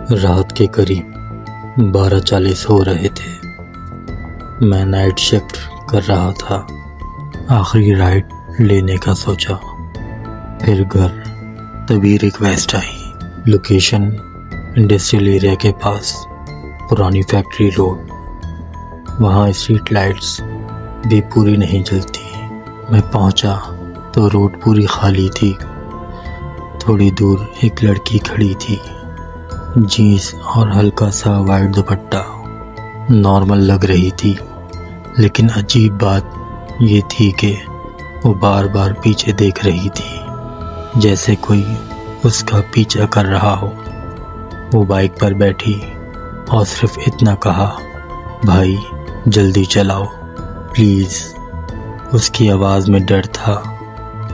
रात के करीब 12:40 हो रहे थे। मैं नाइट शिफ्ट कर रहा था। आखिरी राइड लेने का सोचा, फिर घर। तभी रिक्वेस्ट आई। लोकेशन इंडस्ट्रियल एरिया के पास, पुरानी फैक्ट्री रोड। वहाँ स्ट्रीट लाइट्स भी पूरी नहीं जलती। मैं पहुँचा तो रोड पूरी खाली थी। थोड़ी दूर एक लड़की खड़ी थी, जीन्स और हल्का सा वाइट दुपट्टा। नॉर्मल लग रही थी, लेकिन अजीब बात ये थी कि वो बार बार पीछे देख रही थी, जैसे कोई उसका पीछा कर रहा हो। वो बाइक पर बैठी और सिर्फ इतना कहा, भाई जल्दी चलाओ प्लीज़। उसकी आवाज़ में डर था।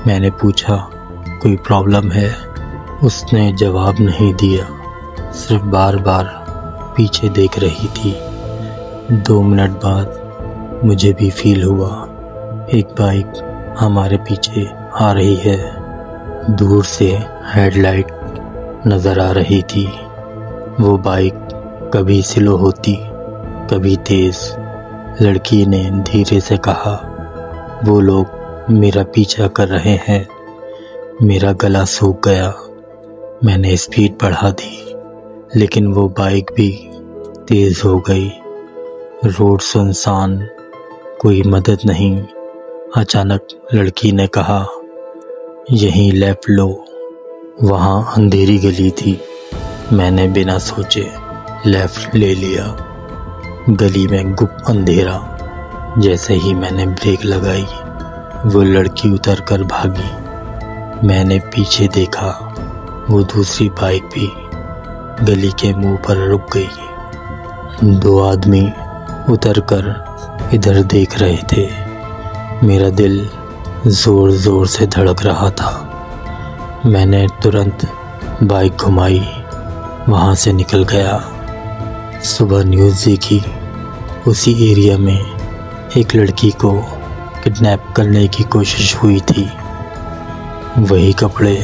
मैंने पूछा, कोई प्रॉब्लम है? उसने जवाब नहीं दिया, सिर्फ बार बार पीछे देख रही थी। 2 मिनट बाद मुझे भी फील हुआ एक बाइक हमारे पीछे आ रही है। दूर से हेडलाइट नज़र आ रही थी। वो बाइक कभी स्लो होती, कभी तेज़। लड़की ने धीरे से कहा, वो लोग मेरा पीछा कर रहे हैं। मेरा गला सूख गया। मैंने स्पीड बढ़ा दी, लेकिन वो बाइक भी तेज़ हो गई। रोड सुनसान, कोई मदद नहीं। अचानक लड़की ने कहा, यहीं लेफ्ट लो। वहाँ अंधेरी गली थी। मैंने बिना सोचे लेफ्ट ले लिया। गली में गुप अंधेरा। जैसे ही मैंने ब्रेक लगाई, वो लड़की उतर कर भागी। मैंने पीछे देखा, वो दूसरी बाइक भी गली के मुंह पर रुक गई। 2 आदमी उतरकर इधर देख रहे थे। मेरा दिल ज़ोर ज़ोर से धड़क रहा था। मैंने तुरंत बाइक घुमाई, वहाँ से निकल गया। सुबह न्यूज़ देखी, उसी एरिया में एक लड़की को किडनैप करने की कोशिश हुई थी। वही कपड़े,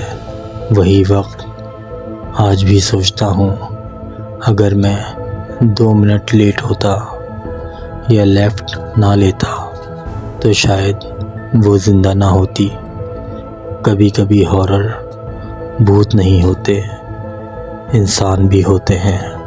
वही वक्त। आज भी सोचता हूँ, अगर मैं 2 मिनट लेट होता या लेफ़्ट ना लेता तो शायद वो ज़िंदा ना होती। कभी कभी हॉरर भूत नहीं होते, इंसान भी होते हैं।